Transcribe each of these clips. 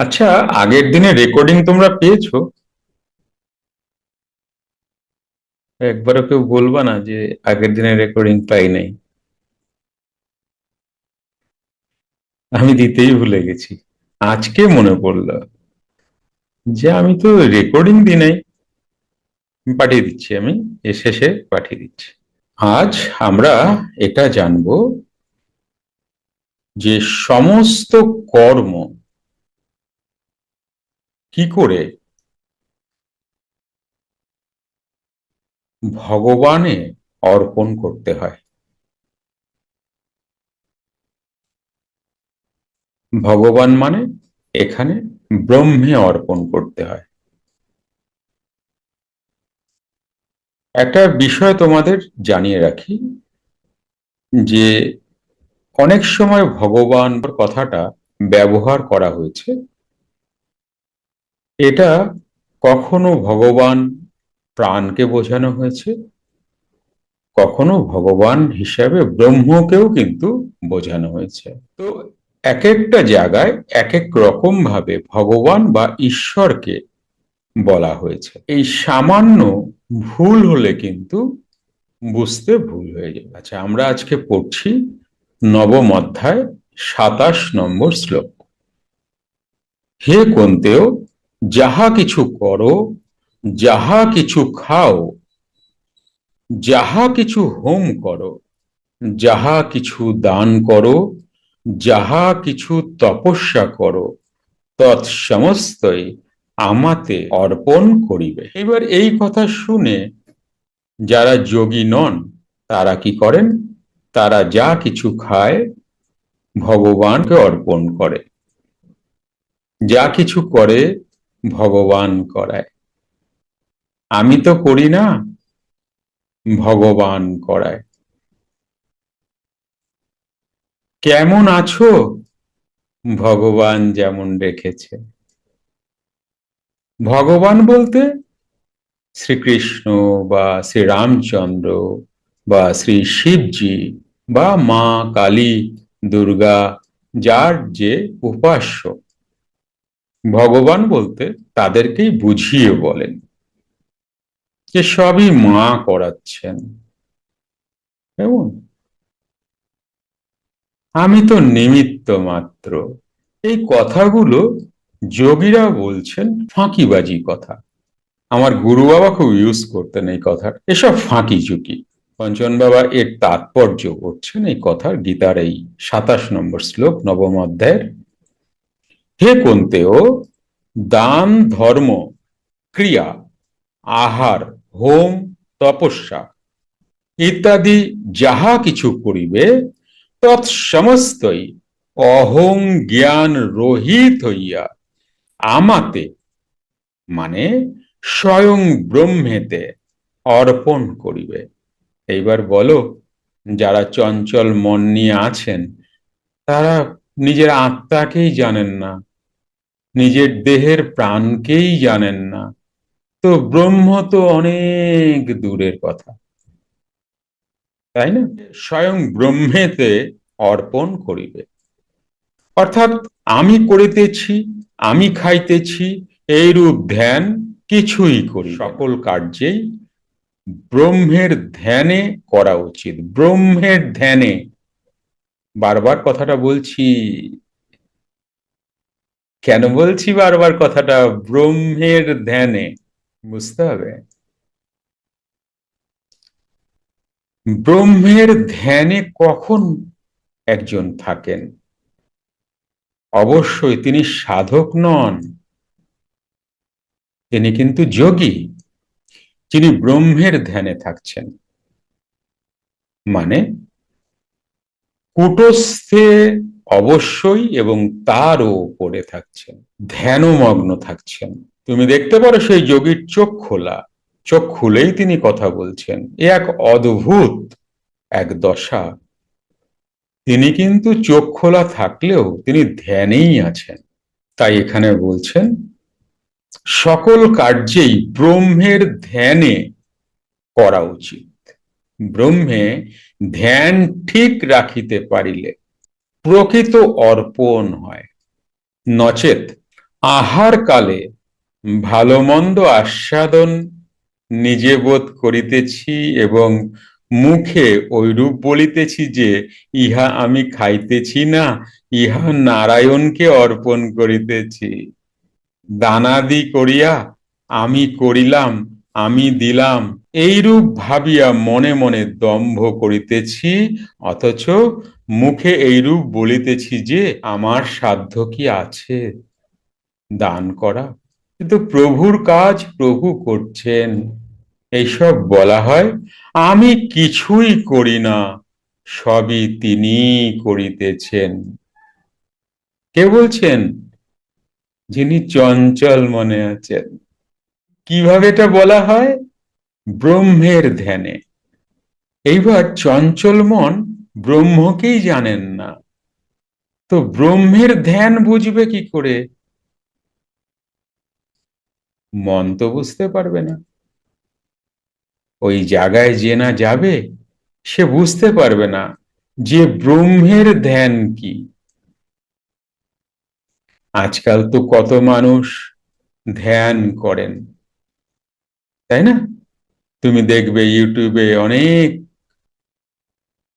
আচ্ছা, আগের দিনে রেকর্ডিং তোমরা পেয়েছো? একবারও কেউ বলবা না যে আগের দিনে রেকর্ডিং পাই নাই? আমি দিতেই ভুলে গেছি। আজকে মনে পড়লো যে আমি তো রেকর্ডিং দিই নাই। পাঠিয়ে দিচ্ছি, আমি এর শেষে পাঠিয়ে দিচ্ছি। আজ আমরা এটা জানবো যে সমস্ত কর্ম কি করে ভগবানে অর্পণ করতে হয়। ভগবান মানে এখানে ব্রহ্মে অর্পণ করতে হয়। একটা বিষয় তোমাদের জানিয়ে রাখি যে অনেক সময় ভগবান কথাটা ব্যবহার করা হয়েছে। এটা কখনো ভগবান প্রাণকে বোঝানো হয়েছে, কখনো ভগবান হিসাবে ব্রহ্মকেও কিন্তু বোঝানো হয়েছে। তো এক একটা জায়গায় এক এক রকম ভাবে ভগবান বা ঈশ্বরকে বলা হয়েছে। এই সামান্য ভুল হলে কিন্তু বুঝতে ভুল হয়ে যাবে। আচ্ছা, আমরা আজকে পড়ছি নবম অধ্যায় 27 নম্বর শ্লোক। হে কুন্তেয়, যাহা কিছু করো, যাহা কিছু খাও, যাহা কিছু হোম করো, যাহা কিছু দান করো, যাহা কিছু তপস্যা করো, তৎসমস্তই আমাতে অর্পণ করিবে। এবার এই কথা শুনে যারা যোগী নন তারা কি করেন? তারা যা কিছু খায় ভগবানকে অর্পণ করে, যা কিছু করে ভগবান করায়। আমি তো করি না, ভগবান করায়। কেমন আছো? ভগবান যেমন রেখেছে। ভগবান বলতে শ্রীকৃষ্ণ বা শ্রী রামচন্দ্র বা শ্রী শিবজি বা মা কালী, দুর্গা, যার যে উপাস্য, ভগবান বলতে তাদেরকেই বুঝিয়ে বলেন যে সবই মা করাচ্ছেন। কেমন? আমি তো নিমিত্ত মাত্র। এই কথাগুলো যোগীরা বলছেন ফাঁকিবাজি কথা। আমার গুরু বাবা খুব ইউজ করতেন এই কথা, এসব ফাঁকি ঝুঁকি। পঞ্চন বাবা এর তাৎপর্য করছেন এই কথার গীতার এই 27 নম্বর শ্লোক নবম অধ্যায়ের। হে কুন্তেয়, দান, ধর্ম, ক্রিয়া, আহার, হোম, তপস্যা ইত্যাদি যাহা কিছু করিবে, তৎসমস্তই অহং জ্ঞান রহিত হইয়া আমাতে মানে স্বয়ং ব্রহ্মেতে অর্পণ করিবে। এইবার বলো, যারা চঞ্চল মন নিয়ে আছেন তারা নিজের আত্মাকেই জানেন না, নিজের দেহের প্রাণকেই জানেন না, তো ব্রহ্ম তো অনেক দূরের কথা, তাই না? স্বয়ং ব্রহ্মেতে অর্পণ করিবে, অর্থাৎ আমি করিতেছি, আমি খাইতেছি, এইরূপ ধ্যান কিছুই করি, সকল কার্যেই ব্রহ্মের ধ্যানে করা উচিত। ব্রহ্মের ধ্যানে, বারবার কথাটা বলছি। কেন বলছি বারবার কথাটা? ব্রহ্মের ধ্যানে, বুঝতে হবে। ব্রহ্মের ধ্যানে কখন একজন থাকেন? অবশ্যই তিনি সাধক নন, তিনি কিন্তু যোগী। যিনি ব্রহ্মের ধ্যানে থাকছেন মানে কূটস্থে অবশ্যই এবং তারও উপরে থাকছেন, ধ্যানমগ্ন থাকছেন। তুমি দেখতে পারো সেই যোগীর চোখ খোলা, চোখ খুলেই তিনি কথা বলছেন। এ এক অদ্ভুত এক দশা। তিনি কিন্তু চোখ খোলা থাকলেও তিনি ধ্যানেই আছেন। তাই এখানে বলছেন সকল কার্যেই ব্রহ্মের ধ্যানে করা উচিত। ব্রহ্মে ধ্যান ঠিক রাখিতে পারিলে প্রকৃত অর্পণ হয়। নচেত আহার কালে ভালো মন্দ আস্বাদন নিজে বোধ করিতেছি এবং মুখে ঐরূপ বলিতেছি যে ইহা আমি খাইতেছি না, ইহা নারায়ণকে অর্পণ করিতেছি। দানাদি করিয়া আমি করিলাম, আমি দিলাম, এইরূপ ভাবিয়া মনে মনে দম্ভ করিতেছি, অথচ মুখে এইরূপ বলিতেছি যে আমার সাধ্য কি আছে দান করা, কিন্তু প্রভুর কাজ প্রভু করছেন, এইসব বলা হয়। আমি কিছুই করি না, সবই তিনি করিতেছেন। কে বলছেন? যিনি চঞ্চল মনে আছেন। কিভাবে এটা বলা হয়? ব্রহ্মের ধ্যানে। এইবার চঞ্চল মন ব্রহ্মকেই জানেন না, তো ব্রহ্মের ধ্যান বুঝবে কি করে? মন তো বুঝতে পারবে না। ওই জায়গায় যে না যাবে সে বুঝতে পারবে না যে ব্রহ্মের ধ্যান কি। আজকাল তো কত মানুষ ধ্যান করেন, তাই না? তুমি দেখবে ইউটিউবে অনেক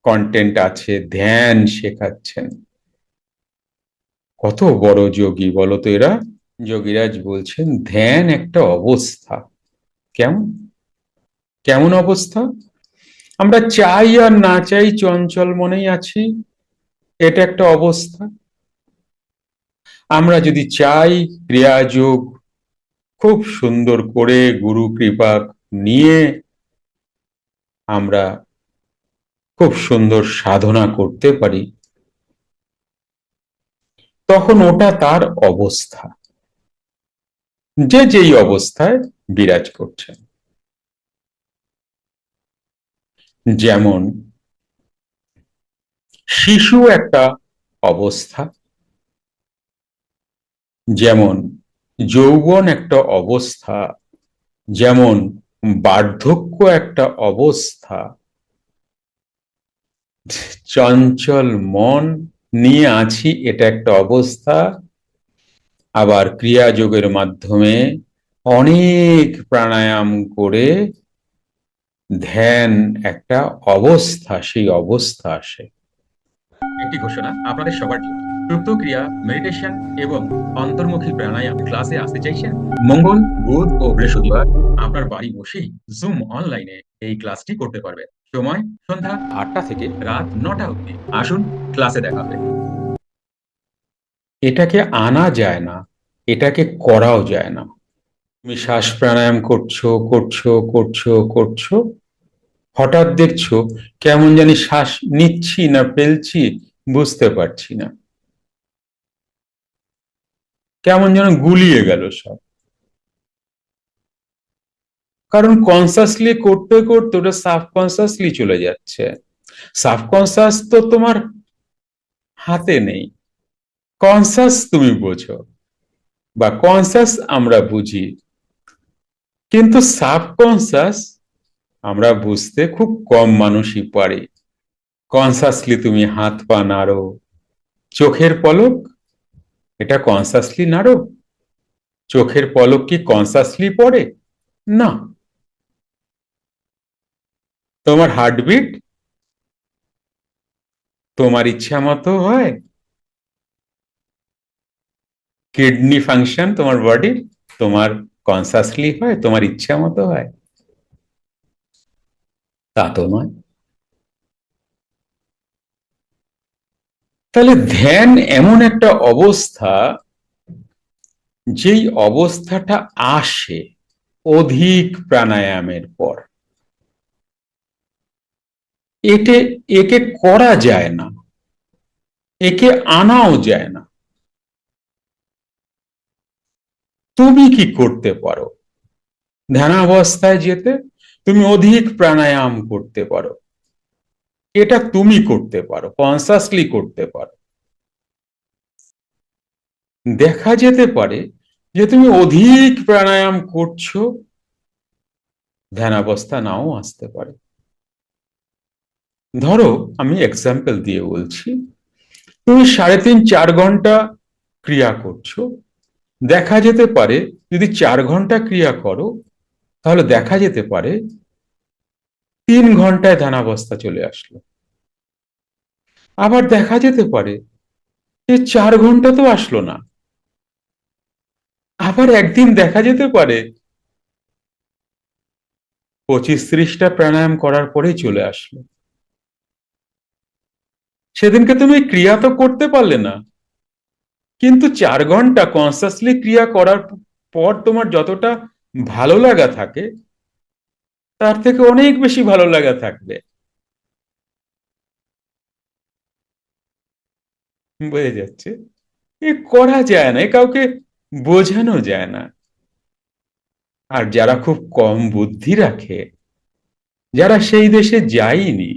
কন্টেন্ট আছে, ধ্যান শেখাচ্ছেন। কত বড় যোগী বলো তো এরা। যোগীরাজ বলছেন ধ্যান একটা অবস্থা। কেমন কেমন অবস্থা? আমরা চাই আর না চাই চঞ্চল মনেই আছি, এটা একটা অবস্থা। আমরা যদি চাই ক্রিয়াযোগ খুব সুন্দর করে গুরু কৃপা নিয়ে আমরা খুব সুন্দর সাধনা করতে পারি, তখন ওটা তার অবস্থা, যে যেই অবস্থায় বিরাজ করছেন। যেমন শিশু একটা অবস্থা, যেমন যৌবন একটা অবস্থা, যেমন বার্ধক্য একটা অবস্থা, চঞ্চল মন নিয়ে আছি এটা একটা অবস্থা। আবার ক্রিয়াযোগের মাধ্যমে অনেক প্রাণায়াম করে ধ্যান একটা অবস্থা, সেই অবস্থা আসে। একটি ঘোষণা আপনাদের সবার জন্য। সুপ্ত ক্রিয়া, মেডিটেশন এবং অন্তর্মুখী প্রাণায়াম ক্লাসে আসতে চাইছেন? মঙ্গল, বুধ ও বৃহস্পতিবার আপনার বাড়ি বসেই জুম অনলাইনে এই ক্লাসটি করতে পারবেন। সময় সন্ধ্যা 8টা থেকে রাত 9টা অবধি। আসুন, ক্লাসে দেখা হবে। এটাকে আনা যায় না, এটাকে করাও যায় না। তুমি শ্বাস প্রাণায়াম করছো করছো করছো করছো, হঠাৎ দেখছো কেমন জানি শ্বাস নিচ্ছি না ফেলছি বুঝতে পারছি না, কেমন যেন গুলিয়ে গেল সব। কারণ কনসাসলি করতে করতে ওটা সাবকনসাসলি চলে যাচ্ছে। সাবকনসাস তো তোমার হাতে নেই, কনসাস তুমি বোঝো বা কনসাস আমরা বুঝি, কিন্তু সাবকনসাস আমরা বুঝতে খুব কম মানুষই পারে। কনসাসলি তুমি হাত পা নাড়ো, চোখের পলক, এটা কনসাসলি নাড়ো? চোখের পলক কি কনসাসলি পড়ে? না। তোমার হার্টবিট তোমার ইচ্ছা মতো হয়? কিডনি ফাংশন তোমার বডির তোমার কনসাসলি হয়, তোমার ইচ্ছা মতো হয়? তা তো নয়। তাহলে ধ্যান এমন একটা অবস্থা, যেই অবস্থাটা আসে অধিক প্রাণায়ামের পর। একে করা যায় না, একে আনাও যায় না। তুমি কি করতে পারো? ধ্যানাবস্থায় যেতে তুমি অধিক প্রাণায়াম করতে পারো, এটা তুমি করতে পারো, কনসাসলি করতে পারো। দেখা যেতে পারে যে তুমি অধিক প্রাণায়াম করছো, ধ্যানাবস্থা নাও আসতে পারে। ধরো আমি এক্সাম্পল দিয়ে বলছি, তুমি 3.5-4 ঘন্টা ক্রিয়া করছো, দেখা যেতে পারে যদি 4 ঘন্টা ক্রিয়া করো, তাহলে দেখা যেতে পারে 3 ঘন্টায় ধ্যানাবস্থা চলে আসলো। আবার দেখা যেতে পারে যে 4 ঘন্টা তো আসলো না। আবার একদিন দেখা যেতে পারে 25-30টা প্রাণায়াম করার পরেই চলে আসলো। সেদিনকে তুমি ক্রিয়া তো করতে পারলে না, কিন্তু 4 ঘন্টা কনসিয়াসলি ক্রিয়া করার পর তোমার যতটা ভালো লাগা থাকে, তার থেকে অনেক বেশি ভালো লাগা থাকবে। বোঝা যাচ্ছে? এ করা যায় না, এ কাউকে বোঝানো যায় না। আর যারা খুব কম বুদ্ধি রাখে, যারা সেই দেশে যায়নি,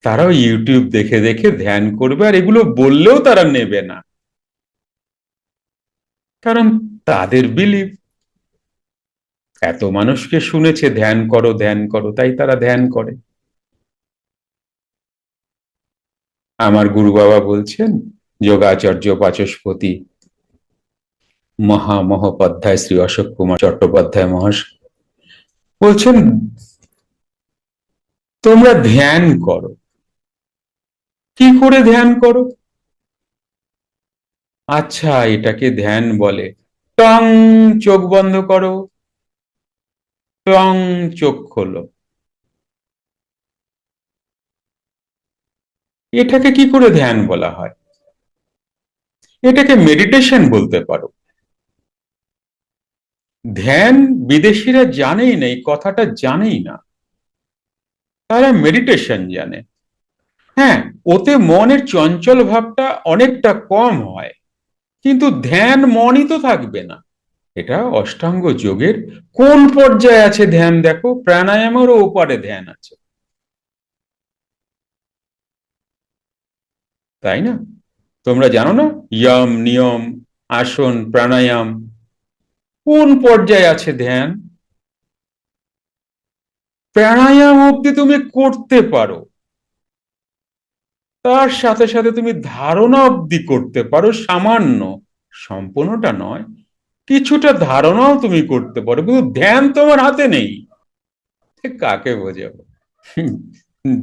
তারাও ইউটিউব দেখে দেখে ধ্যান করবে, আর এগুলো বললেও তারা নেবে না। কারণ তাদের বিলিভ, এত মানুষকে শুনেছে ধ্যান করো ধ্যান করো, তাই তারা ধ্যান করে। আমার গুরু বাবা বলছেন, যোগাচার্য বাচস্পতি মহামহোপাধ্যায় শ্রী অশোক কুমার চট্টোপাধ্যায় মহাশয় বলছেন, তোমরা ধ্যান করো। কি করে ধ্যান করো? আচ্ছা, এটাকে ধ্যান বলে। টং, চোখ বন্ধ করো, টং, চোখ খোলো। এটাকে কি করে ধ্যান বলা হয়? এটাকে মেডিটেশন বলতে পারো। ধ্যান বিদেশিরা জানেই না, এই কথাটা জানেই না। তারা মেডিটেশন জানে। হ্যাঁ, ওতে মনের চঞ্চল ভাবটা অনেকটা কম হয়, কিন্তু ধ্যান মনই তো থাকবে না। এটা অষ্টাঙ্গ যোগের কোন পর্যায়ে আছে ধ্যান দেখো, প্রাণায়ামেরও ওপারে ধ্যান আছে, তাই না? তোমরা জানো না, ইয়ম নিয়ম, আসন, প্রাণায়াম, কোন পর্যায়ে আছে ধ্যান? প্রাণায়াম অব্দি তুমি করতে পারো, তার সাথে সাথে তুমি ধারণা অব্দি করতে পারো, সামান্য, সম্পূর্ণটা নয়, কিছুটা ধারণাও তুমি করতে পারো, কিন্তু ধ্যান তোমার হাতে নেই। কাকে বোঝাবো?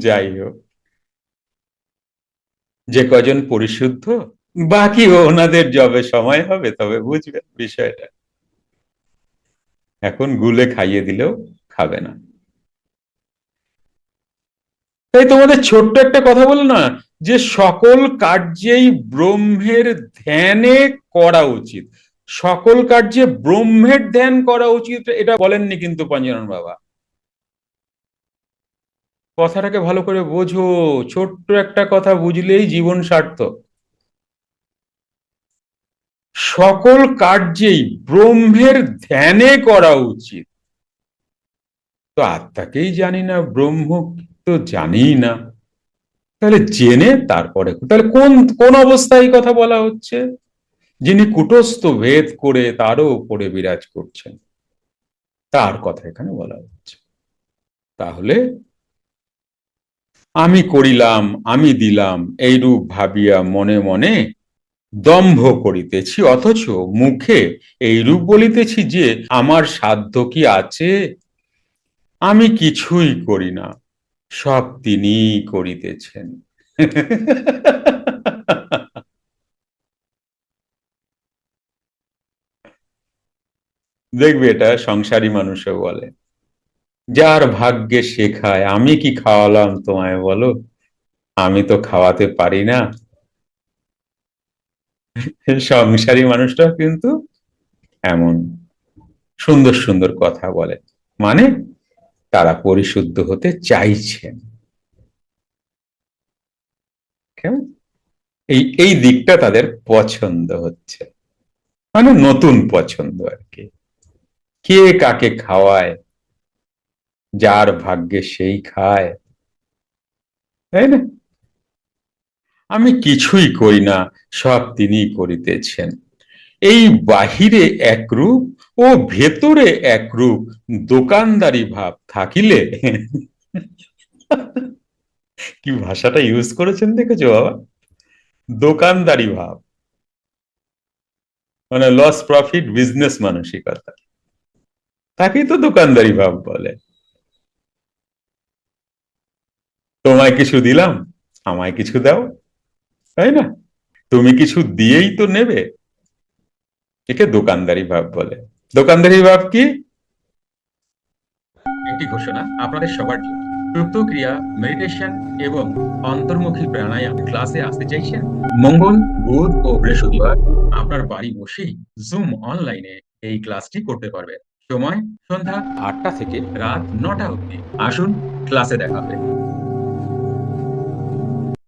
যাই হোক, যে কজন পরিশুদ্ধ, বাকি ওনাদের যবে সময় হবে তবে বুঝবে বিষয়টা। এখন গুলে খাইয়ে দিলেও খাবে না। তাই তোমাদের ছোট্ট একটা কথা বলো না, যে সকল কার্যেই ব্রহ্মের ধ্যানে করা উচিত। সকল কার্যে ব্রহ্মের ধ্যান করা উচিত, এটা বলেননি কিন্তু পঞ্চানন বাবা। কথাটাকে ভালো করে বোঝো, ছোট্ট একটা কথা বুঝলেই জীবন সার্থক। সকল কার্যেই ব্রহ্মের ধ্যানে করা উচিত। তো আত্মাকেই জানি না, ব্রহ্ম তো জানি না, তাহলে জেনে তারপরে, তাহলে কোন কোন অবস্থায় এই কথা বলা হচ্ছে? যিনি কুটস্থ ভেদ করে তারও উপরে বিরাজ করছেন, তার কথা এখানে বলা হচ্ছে। তাহলে আমি করিলাম, আমি দিলাম, এইরূপ ভাবিয়া মনে মনে দম্ভ করিতেছি, অথচ মুখে এইরূপ বলিতেছি যে আমার সাধ্য কি আছে, আমি কিছুই করি না, সব তিনিই করিতেছেন। দেখবে এটা সংসারী মানুষও বলে, যার ভাগ্যে শেখায়, আমি কি খাওয়ালাম তোমায় বলো, আমি তো খাওয়াতে পারি না। সংসারী মানুষটাও কিন্তু এমন সুন্দর সুন্দর কথা বলে, মানে তারা পরিশুদ্ধ হতে চাইছেন। কেমন? এই এই দিকটা তাদের পছন্দ হচ্ছে, মানে নতুন পছন্দ আর কি। কে কাকে খাওয়ায়, যার ভাগ্যে সেই খায়, তাই না? আমি কিছুই করি না, সব তিনি করিতেছেন। এই বাহিরে একরূপ ও ভেতরে একরূপ দোকানদারি ভাব থাকিলে, কি ভাষাটা ইউজ করেছেন দেখেছো বাবা, দোকানদারি ভাব, মানে লস প্রফিট বিজনেস মানসিকতা, তাকেই তো দোকানদারি ভাব বলে। তোমায় কিছু দিলাম, আমায় কিছু দাও, তাই না? তুমি কিছু দিয়েই তো নেবে, একে দোকানদারি ভাব বলে। দোকানদারি ভাব কি? একটি ঘোষণা আপনাদের সবার জন্য। সুপ্ত ক্রিয়া, মেডিটেশন এবং অন্তর্মুখী প্রাণায়াম ক্লাসে আসতে চাইছেন? মঙ্গল, বুধ ও বৃহস্পতিবার আপনার বাড়ি বসেই জুম অনলাইনে এই ক্লাসটি করতে পারবেন। সময় সন্ধ্যা ৮টা থেকে রাত ৯টা অবধি। আসুন, ক্লাসে দেখা হবে।